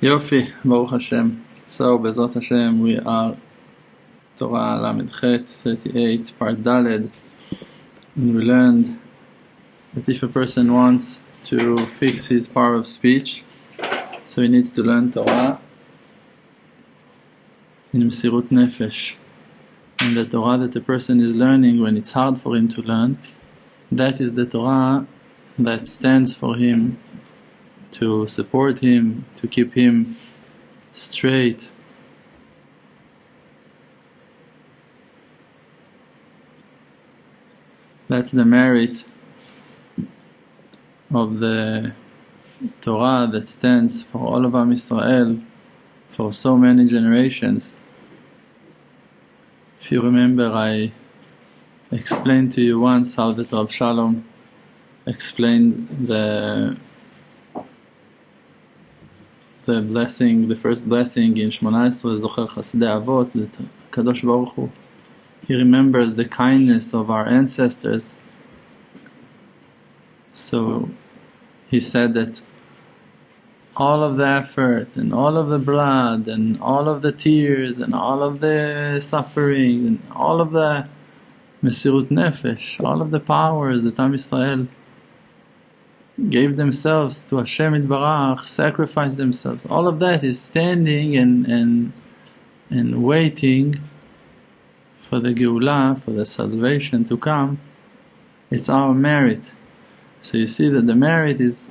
Yofi, Baruch Hashem. So, Bezrat Hashem, we are Torah Lamed Chet 38, part Daled, and we learned that if a person wants to fix his power of speech, so he needs to learn Torah in Mesirut Nefesh. And the Torah that a person is learning when it's hard for him to learn, that is the Torah that stands for him, to support him, to keep him straight. That's the merit of the Torah that stands for all of Am Yisrael for so many generations. If you remember, I explained to you once how that Rav Shalom explained the blessing, the first blessing in 18 Zohar Chasdei Avot, that Kadosh Baruch Hu, he remembers the kindness of our ancestors. So he said that all of the effort and all of the blood and all of the tears and all of the suffering and all of the Mesirut Nefesh, all of the powers that Am Yisrael gave themselves to Hashem Yitbarach, sacrificed themselves, all of that is standing and waiting for the Geulah, for the salvation to come. It's our merit. So you see that the merit is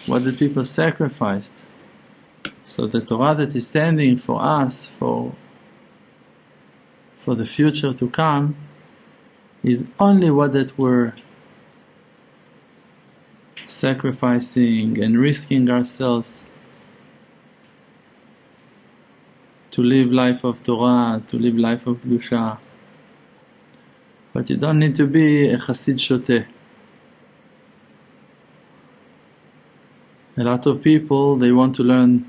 what the people sacrificed. So the Torah that is standing for us, for the future to come, is only what that we're sacrificing and risking ourselves to live life of Torah, to live life of Kedusha. But you don't need to be a Chassid Shoteh. A lot of people, they want to learn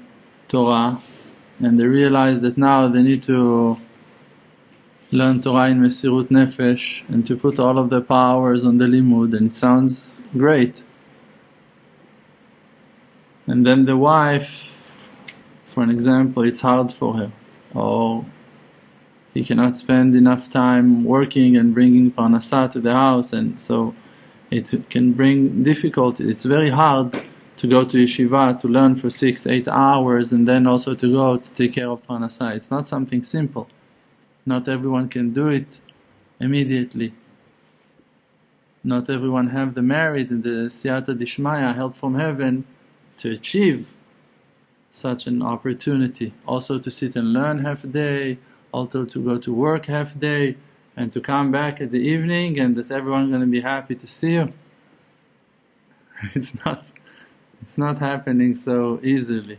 Torah and they realize that now they need to learn Torah in Mesirut Nefesh and to put all of the powers on the limud, and it sounds great. And then the wife, for an example, it's hard for her, or he cannot spend enough time working and bringing parnasah to the house, and so it can bring difficulty. It's very hard to go to yeshiva, to learn for 6-8 hours, and then also to go to take care of parnasah. It's not something simple. Not everyone can do it immediately. Not everyone have the merit and the siyata dishmaya, help from heaven, to achieve such an opportunity. Also to sit and learn half a day, also to go to work half a day, and to come back at the evening and that everyone's going to be happy to see you. It's not happening so easily.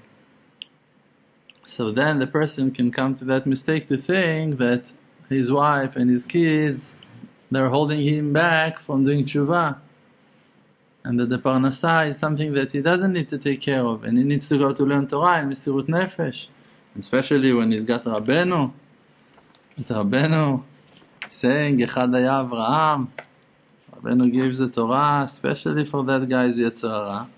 So then the person can come to that mistake to think that his wife and his kids, they're holding him back from doing tshuva, and that the parnasah is something that he doesn't need to take care of, and he needs to go to learn Torah in Mesirut Nefesh, especially when he's got Rabbeinu saying Echad Haya Avraham. Rabbeinu gives the Torah especially for that guy's Yetzer Hara.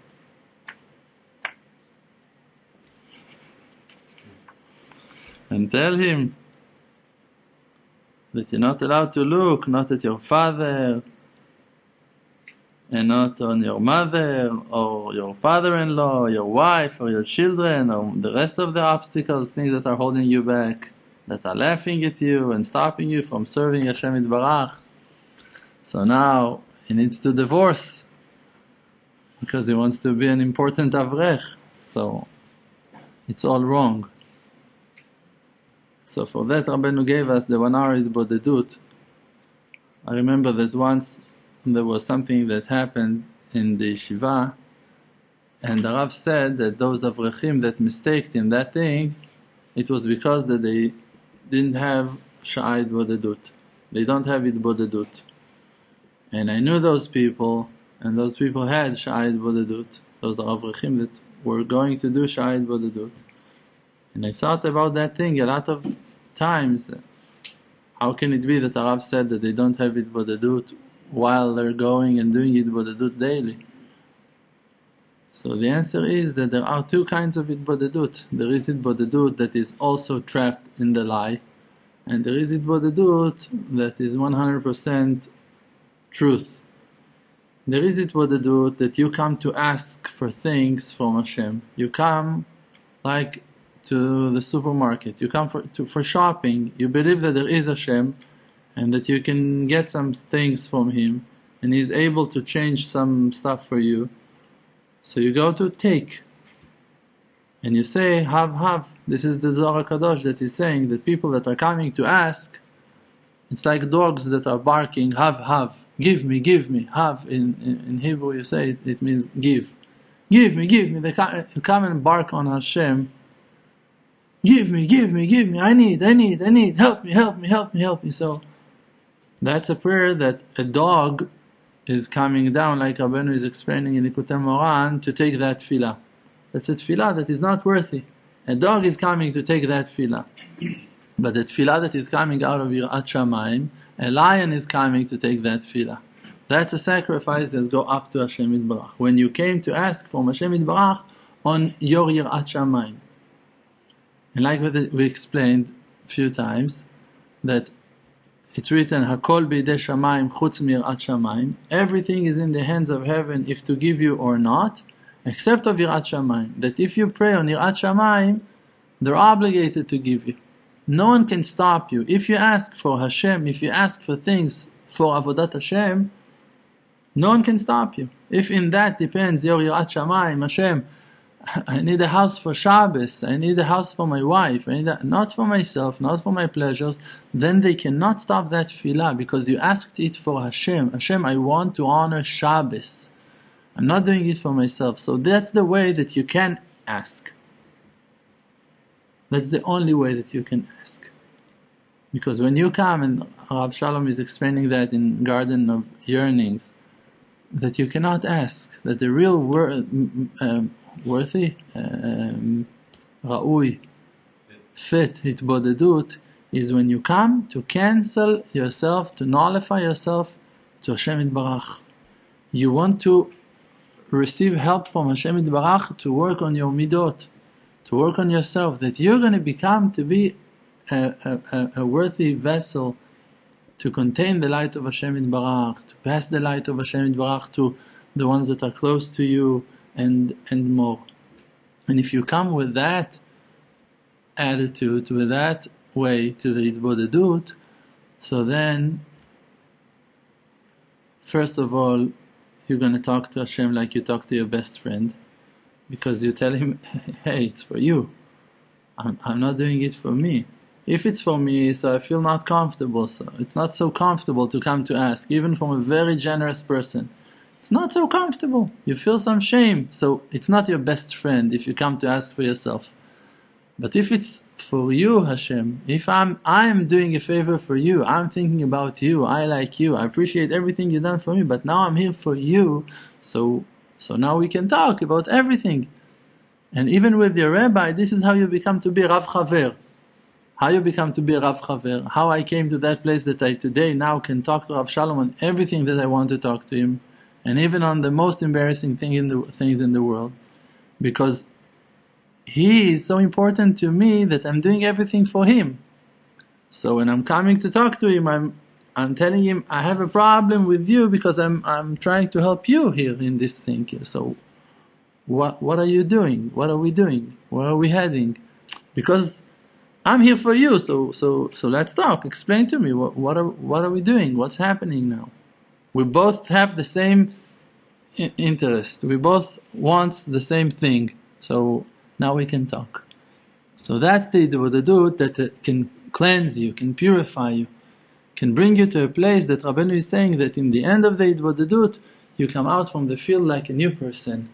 And tell him that you're not allowed to look not at your father and not on your mother or your father-in-law or your wife or your children or the rest of the obstacles, things that are holding you back, that are laughing at you and stopping you from serving Hashem Yitbarach. So now he needs to divorce because he wants to be an important avrech. So it's all wrong. So for that Rabbeinu gave us the 1 hour Hitbodedut. I remember that once there was something that happened in the yeshiva, and the Rav said that those avrechim that mistaked in that thing, it was because that they didn't have Sha'ah Hitbodedut. They don't have Hitbodedut. And I knew those people, and those people had Sha'ah Hitbodedut. Those are avrechim that were going to do Sha'ah Hitbodedut. And I thought about that thing a lot of times. How can it be that Rav said that they don't have Hitbodedut while they're going and doing Hitbodedut daily? So the answer is that there are two kinds of Hitbodedut. There is Hitbodedut that is also trapped in the lie, and there is Hitbodedut that is 100% truth. There is Hitbodedut that you come to ask for things from Hashem. You come like to the supermarket, you come for shopping, you believe that there is Hashem and that you can get some things from Him and He's able to change some stuff for you. So you go to take and you say, Hav Hav. This is the Zohar Kadosh that is saying that people that are coming to ask, it's like dogs that are barking, Hav Hav, give me, Hav. In Hebrew you say it means give. Give me. They come and bark on Hashem. Give me, I need, help me. So that's a prayer that a dog is coming down, like Rabbeinu is explaining in equated Moran, to take that tefillah. That's a tefillah that is not worthy. A dog is coming to take that tefillah. But the tefillah that is coming out of Yirat Shamayim, a lion is coming to take that tefillah. That's a sacrifice that go up to Hashem Yitbarach. When you came to ask from Hashem Yitbarach on your Yirat Shamayim. And like we explained a few times, that it's written, Hakol b'idei shamayim chutz mi'yirat shamayim. Everything is in the hands of heaven if to give you or not, except of yirat shamayim. That if you pray on yirat shamayim, they're obligated to give you. No one can stop you. If you ask for Hashem, if you ask for things for avodat Hashem, no one can stop you. If in that depends your yirat shamayim, Hashem, I need a house for Shabbos, I need a house for my wife, not for myself, not for my pleasures, then they cannot stop that tefillah because you asked it for Hashem. Hashem, I want to honor Shabbos. I'm not doing it for myself. So that's the way that you can ask. That's the only way that you can ask. Because when you come, and Rav Shalom is explaining that in Garden of Yearnings, that you cannot ask, that the real worthy, ra'ui, fit, hitbodedut, is when you come to cancel yourself, to nullify yourself to Hashem Yitbarach. You want to receive help from Hashem Yitbarach to work on your midot, to work on yourself, that you're going to become to be a worthy vessel to contain the light of Hashem Yitbarach, to pass the light of Hashem Yitbarach to the ones that are close to you, and more. And if you come with that attitude, with that way to the Hitbodedut, so then, first of all, you're going to talk to Hashem like you talk to your best friend, because you tell him, hey, it's for you. I'm not doing it for me. If it's for me, so I feel not comfortable, so it's not so comfortable to come to ask, even from a very generous person. It's not so comfortable. You feel some shame. So it's not your best friend if you come to ask for yourself. But if it's for you, Hashem, if I'm doing a favor for you, I'm thinking about you, I like you, I appreciate everything you've done for me, but now I'm here for you, so now we can talk about everything. And even with your rabbi, this is how you become to be Rav Chaver. How you become to be Rav Chaver. How I came to that place that I today now can talk to Rav Shalom on everything that I want to talk to him. And even on the most embarrassing things in the world, because he is so important to me that I'm doing everything for him. So when I'm coming to talk to him, I'm telling him I have a problem with you because I'm trying to help you here in this thing. So what are you doing? What are we doing? Where are we heading? Because I'm here for you. So let's talk. Explain to me what are we doing? What's happening now? We both have the same interest. We both want the same thing. So now we can talk. So that's the Hitbodedut that can cleanse you, can purify you, can bring you to a place that Rabbeinu is saying that in the end of the Hitbodedut, you come out from the field like a new person.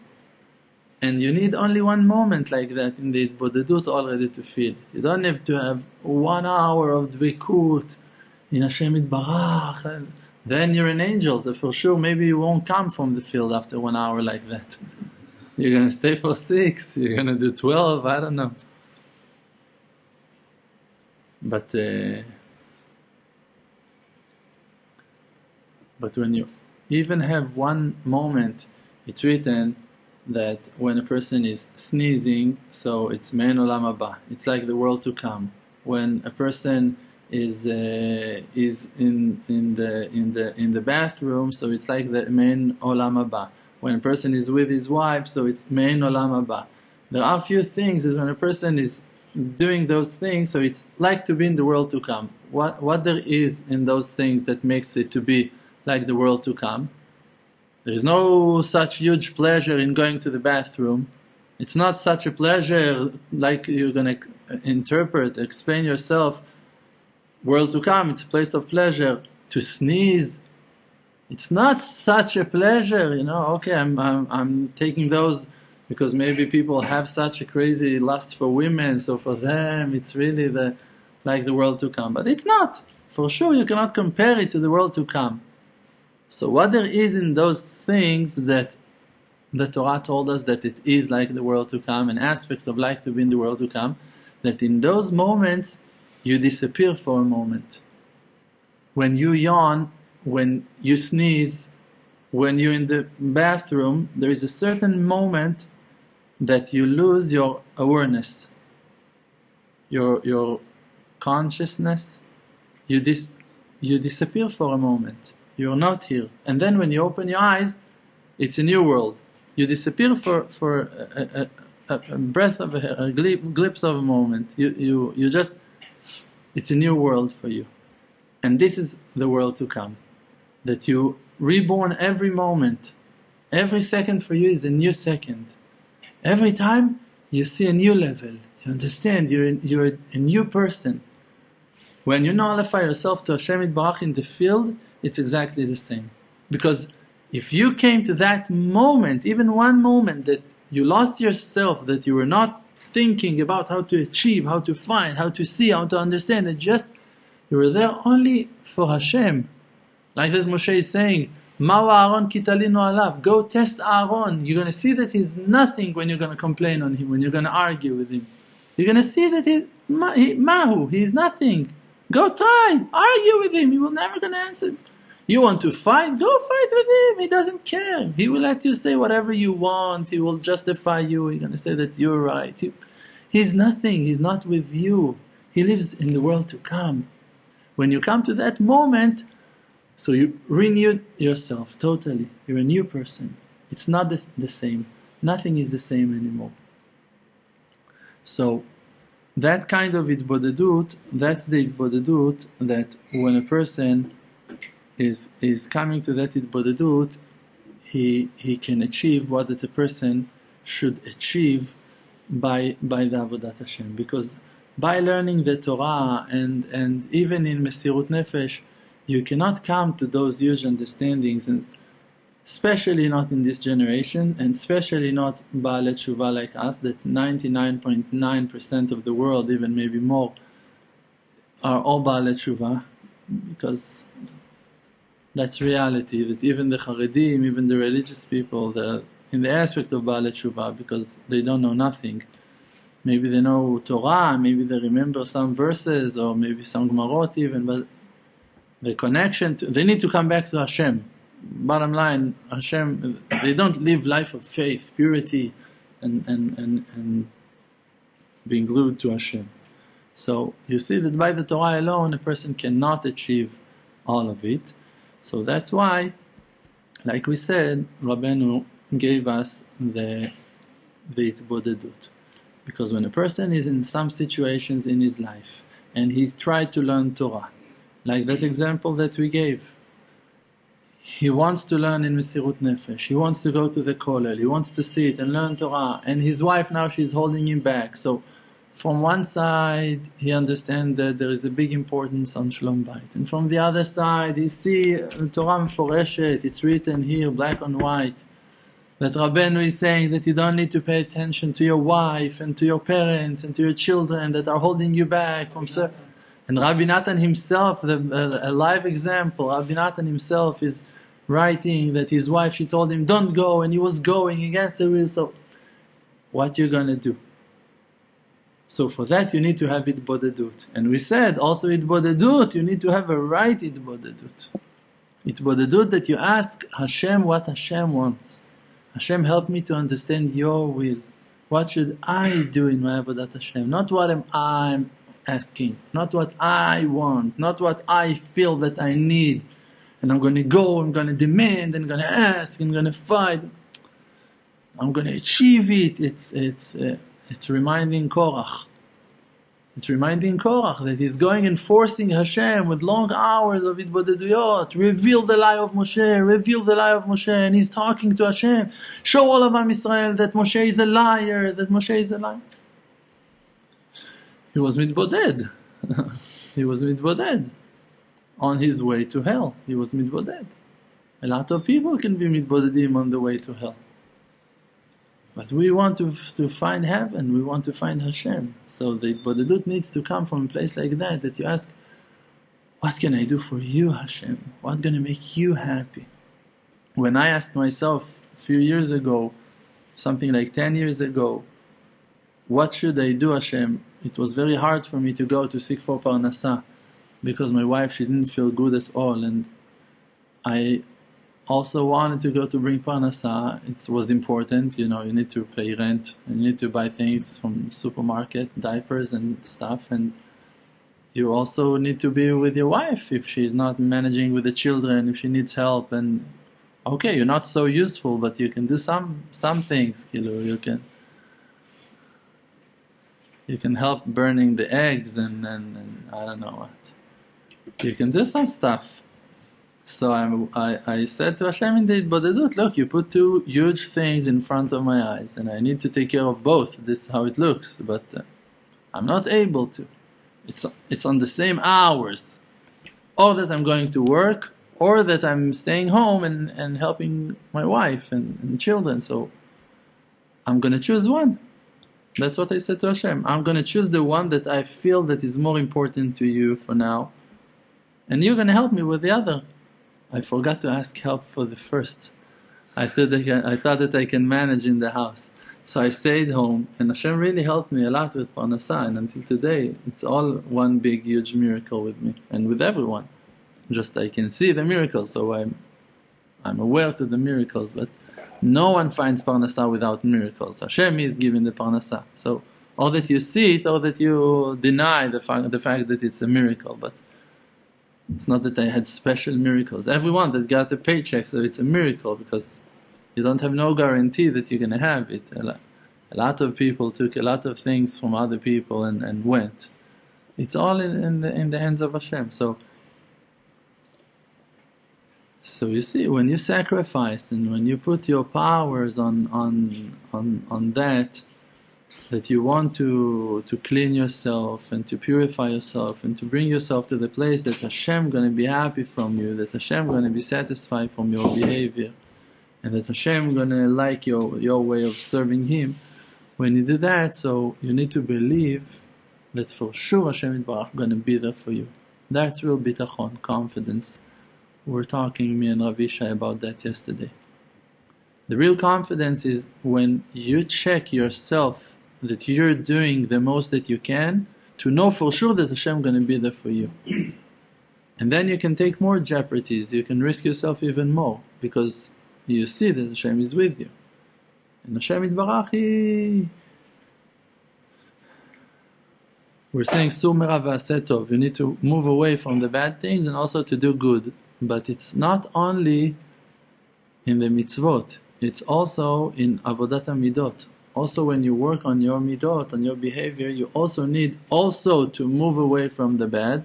And you need only one moment like that in the Hitbodedut already to feel it. You don't have to have 1 hour of dvikut in Hashem Yitbarach. Then you're an angel, so for sure maybe you won't come from the field after 1 hour like that. You're going to stay for 6, you're going to do 12, I don't know. But But when you even have one moment, it's written that when a person is sneezing, so it's Me'en Olam Haba. It's like the world to come. When a person is in the bathroom, so it's like the Me'en Olam Haba. When a person is with his wife, so it's Me'en Olam Haba. There are a few things that when a person is doing those things, so it's like to be in the world to come. What there is in those things that makes it to be like the world to come? There is no such huge pleasure in going to the bathroom. It's not such a pleasure like you're going to explain yourself. World to come, it's a place of pleasure. To sneeze, it's not such a pleasure, Okay, I'm taking those because maybe people have such a crazy lust for women, so for them it's really like the world to come. But it's not. For sure, you cannot compare it to the world to come. So what there is in those things that the Torah told us that it is like the world to come, an aspect of like to be in the world to come, that in those moments you disappear for a moment. When you yawn, when you sneeze, when you're in the bathroom, there is a certain moment that you lose your awareness, your consciousness, you disappear for a moment. You're not here. And then when you open your eyes, it's a new world. You disappear for a breath of a glimpse of a moment. You just, it's a new world for you. And this is the world to come. That you reborn every moment. Every second for you is a new second. Every time you see a new level. You understand, you're a new person. When you nullify yourself to Hashem Yitbarach in the field, it's exactly the same. Because if you came to that moment, even one moment that you lost yourself, that you were not thinking about how to achieve, how to find, how to see, how to understand, and just you were there only for Hashem. Like that Moshe is saying, Ma'u Aaron ki talinu alav. Go test Aaron. You're going to see that he's nothing when you're going to complain on him, when you're going to argue with him. You're going to see that he's nothing. Go try, argue with him. He will never going to answer. You want to fight? Go fight with him. He doesn't care. He will let you say whatever you want. He will justify you. He's going to say that you're right. He's nothing. He's not with you. He lives in the world to come. When you come to that moment, so you renew yourself totally. You're a new person. It's not the same. Nothing is the same anymore. So that kind of Hitbodedut, that's the Hitbodedut that when a person is coming to that Hitbodedut, he can achieve what that a person should achieve by the Avodat Hashem. Because by learning the Torah and even in Mesirut Nefesh, you cannot come to those huge understandings, and especially not in this generation, and especially not Baalei Tshuva like us, that 99.9% of the world, even maybe more, are all Baalei Tshuva, because that's reality, that even the Charedim, even the religious people, they're in the aspect of Baalei Tshuva, because they don't know nothing. Maybe they know Torah, maybe they remember some verses, or maybe some Gemarot even, but the connection, they need to come back to Hashem. Bottom line, Hashem, they don't live life of faith, purity, and being glued to Hashem. So you see that by the Torah alone, a person cannot achieve all of it. So that's why, like we said, Rabbeinu gave us the Hitbodedut. Because when a person is in some situations in his life, and he tried to learn Torah, like that example that we gave, he wants to learn in Mesirut Nefesh, he wants to go to the Kollel, he wants to sit and learn Torah, and his wife now, she's holding him back. So from one side, he understands that there is a big importance on Shalom Bayit, and from the other side, he sees Torah Meforeshet, it's written here, black on white, that Rabbeinu is saying that you don't need to pay attention to your wife and to your parents and to your children that are holding you back from and Rabbi Nachman himself, a live example, Rabbi Nachman himself is writing that his wife, she told him, don't go, and he was going against the will. So what you're going to do? So for that you need to have Hitbodedut. And we said also Hitbodedut, you need to have a right Hitbodedut. Hitbodedut that you ask Hashem what Hashem wants. Hashem, help me to understand your will. What should I do in my avodat Hashem? Not what am I asking, not what I want, not what I feel that I need. And I'm going to go, I'm going to demand, I'm going to ask, I'm going to fight. I'm going to achieve it. It's reminding Korach. It's reminding Korach that he's going and forcing Hashem with long hours of Hitbodeduyot. Reveal the lie of Moshe, reveal the lie of Moshe. And he's talking to Hashem. Show all of Am Yisrael that Moshe is a liar, that Moshe is a liar. He was mitboded. He was mitboded. On his way to hell, he was mitboded. A lot of people can be mitbodedim on the way to hell. But we want to find heaven, we want to find Hashem. So the Hitbodedut needs to come from a place like that, that you ask, what can I do for you, Hashem? What's going to make you happy? When I asked myself a few years ago, something like 10 years ago, what should I do, Hashem? It was very hard for me to go to seek for Parnassah, because my wife, she didn't feel good at all, and I also wanted to go to bring Parnassah. It was important, you need to pay rent, and you need to buy things from the supermarket, diapers and stuff, and you also need to be with your wife if she's not managing with the children, if she needs help. And okay, you're not so useful, but you can do some things, you can help burning the eggs and I don't know what. You can do some stuff. So I said to Hashem in the Hitbodedut, look, you put two huge things in front of my eyes and I need to take care of both. This is how it looks, but I'm not able to. It's on the same hours. Or that I'm going to work, or that I'm staying home and helping my wife and children. So I'm going to choose one. That's what I said to Hashem. I'm going to choose the one that I feel that is more important to you for now. And you're going to help me with the other. I forgot to ask help for the first. I thought that I can manage in the house. So I stayed home, and Hashem really helped me a lot with Parnassah, and until today it's all one big huge miracle with me and with everyone. Just I can see the miracles, so I'm aware to the miracles, but no one finds Parnassah without miracles. Hashem is giving the Parnassah. So or that you see it, or that you deny the fact that it's a miracle, but it's not that I had special miracles. Everyone that got a paycheck, so it's a miracle, because you don't have no guarantee that you're going to have it. A lot of people took a lot of things from other people and went. It's all in the hands of Hashem. So you see, when you sacrifice and when you put your powers on that you want to clean yourself and to purify yourself and to bring yourself to the place that Hashem going to be happy from you, that Hashem going to be satisfied from your behavior, and that Hashem going to like your way of serving Him. When you do that, so you need to believe that for sure Hashem Yitbarach going to be there for you. That's real bitachon, confidence. We were talking, me and Rav Ishai, about that yesterday. The real confidence is when you check yourself that you're doing the most that you can, to know for sure that Hashem going to be there for you. And then you can take more jeopardies, you can risk yourself even more, because you see that Hashem is with you. And Hashem Yitbarach, we're saying Sur Merav V'aseh Tov. You need to move away from the bad things and also to do good. But it's not only in the mitzvot, it's also in avodat hamidot. Also when you work on your midot, on your behavior, you also need to move away from the bad,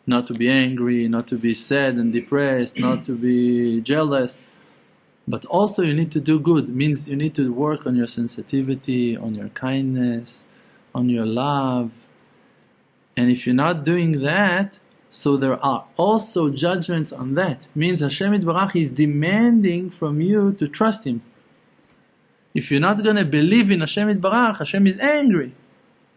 not to be angry, not to be sad and depressed, not to be jealous. But also you need to do good. It means you need to work on your sensitivity, on your kindness, on your love. And if you're not doing that, so there are also judgments on that. It means Hashem Yitbarach is demanding from you to trust Him. If you're not going to believe in Hashem Yitbarach, Hashem is angry.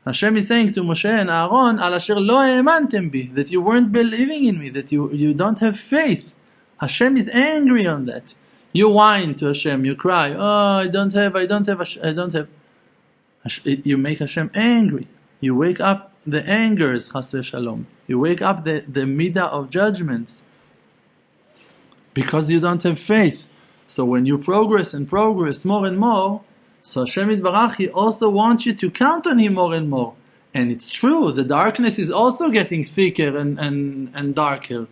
Hashem is saying to Moshe and Aaron, Al asher lo ha'emantem bi, that you weren't believing in me, that you don't have faith. Hashem is angry on that. You whine to Hashem, you cry, oh, I don't have. You make Hashem angry. You wake up the angers, chas v'shalom. You wake up the midah of judgments. because you don't have faith. So when you progress and progress more and more, so Hashem Yitbarach, He also wants you to count on Him more and more. And it's true, the darkness is also getting thicker and darker.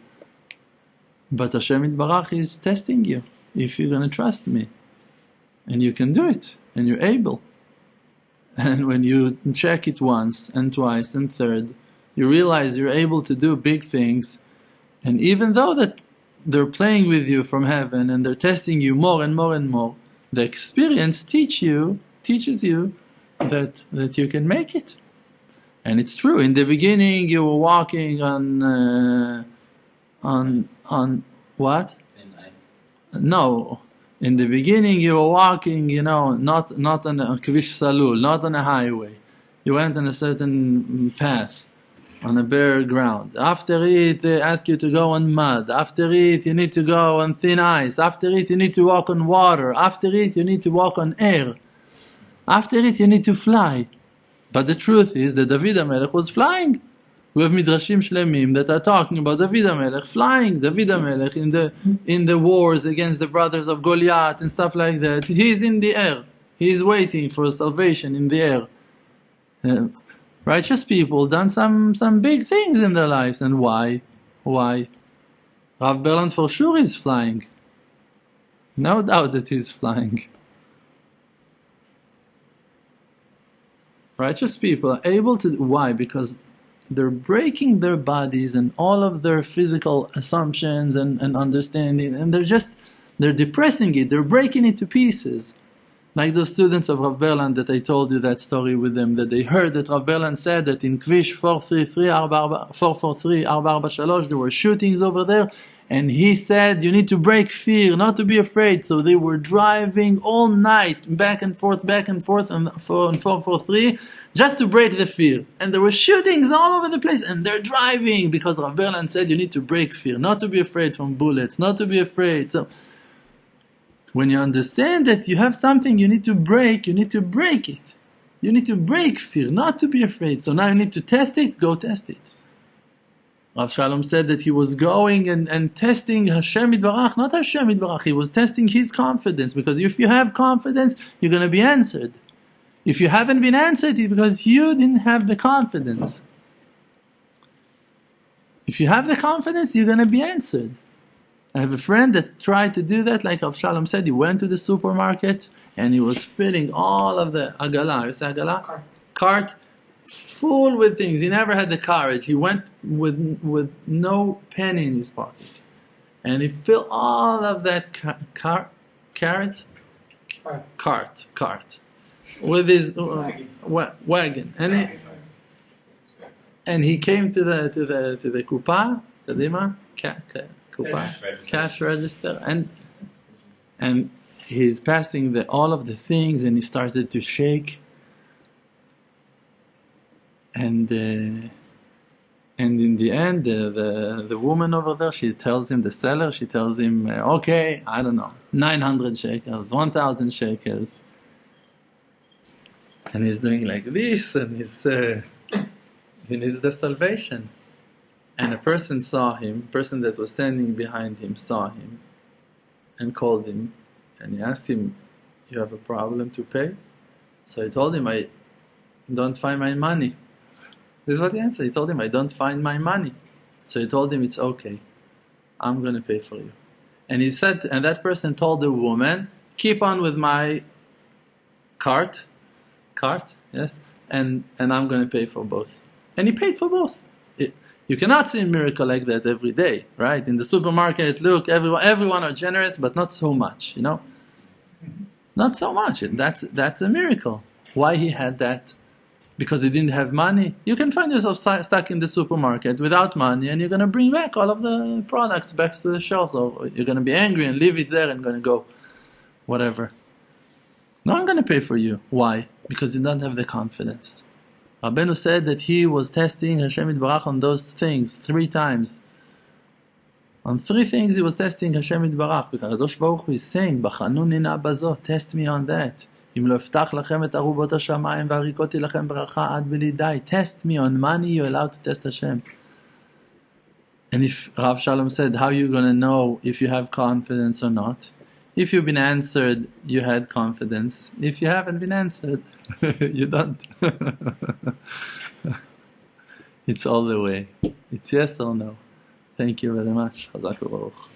But Hashem Yitbarach is testing you, if you're going to trust me. And you can do it, and you're able. And when you check it once, and twice, and third, you realize you're able to do big things. And even though that they're playing with you from heaven, and they're testing you more and more and more, the experience teaches you that you can make it. And it's true. In the beginning, you were walking on what? Thin ice. No. In the beginning, you were walking, not on a kvish salul, not on a highway. You went on a certain path, on a bare ground. After it, they ask you to go on mud. After it, you need to go on thin ice. After it, you need to walk on water. After it, you need to walk on air. After it, you need to fly. But the truth is that David HaMelech was flying. We have midrashim shlemim that are talking about David HaMelech flying. David HaMelech in the wars against the brothers of Goliath and stuff like that. He's in the air. He's waiting for salvation in the air. Righteous people done some big things in their lives. And why? Why? Rav Berland for sure is flying. No doubt that he's flying. Righteous people are able to... Why? Because they're breaking their bodies and all of their physical assumptions and understanding, and they're depressing it, they're breaking it to pieces. Like those students of Rav Berland that I told you that story with them, that they heard that Rav Berland said that in Kvish 443, there were shootings over there, and he said, you need to break fear, not to be afraid. So they were driving all night, back and forth on 443, just to break the fear. And there were shootings all over the place, and they're driving, because Rav Berland said, you need to break fear, not to be afraid from bullets, not to be afraid. So when you understand that you have something you need to break it. You need to break fear, not to be afraid. So now you need to test it, go test it. Rav Shalom said that he was going and testing Hashem Yitbarach, not Hashem Yitbarach. He was testing his confidence, because if you have confidence, you're going to be answered. If you haven't been answered, it's because you didn't have the confidence. If you have the confidence, you're going to be answered. I have a friend that tried to do that, like Rav Shalom said. He went to the supermarket and he was filling all of the agala. You say agala? Cart. Full with things. He never had the courage. He went with no penny in his pocket, and he filled all of that cart with his wagon, and he came to the kupa, cash register, and he's passing all of the things, and he started to shake. And in the end, the woman over there, she tells him, the seller, she tells him, okay, I don't know, 900 shekels, 1,000 shekels. And he's doing like this, and he needs the salvation. And a person saw him, person that was standing behind him saw him, and called him, and he asked him, you have a problem to pay? So he told him, I don't find my money. This is what he answered. He told him, I don't find my money. So he told him, it's okay. I'm going to pay for you. And he said, and that person told the woman, keep on with my cart, yes, and I'm going to pay for both. And he paid for both. You cannot see a miracle like that every day, right? In the supermarket, look, everyone are generous, but not so much, Not so much. That's a miracle. Why he had that? Because he didn't have money. You can find yourself stuck in the supermarket without money, and you're going to bring back all of the products back to the shelves, or you're going to be angry and leave it there and going to go whatever. No, I'm going to pay for you. Why? Because you don't have the confidence. Rabbeinu said that he was testing Hashem Yitbarach on those things 3 times. On 3 things he was testing Hashem Yitbarach, because Kadosh Baruch Hu is saying, "B'chanu nina bazo, test me on that. אם לא אפתח לכם את ארובות השמיים והריקותי לכם ברכה עד בלי די." Test me on money, you're allowed to test Hashem. And if Rav Shalom said, how are you going to know if you have confidence or not? If you've been answered, you had confidence. If you haven't been answered, you don't. It's all the way. It's yes or no. Thank you very much. Chazak u'baruch.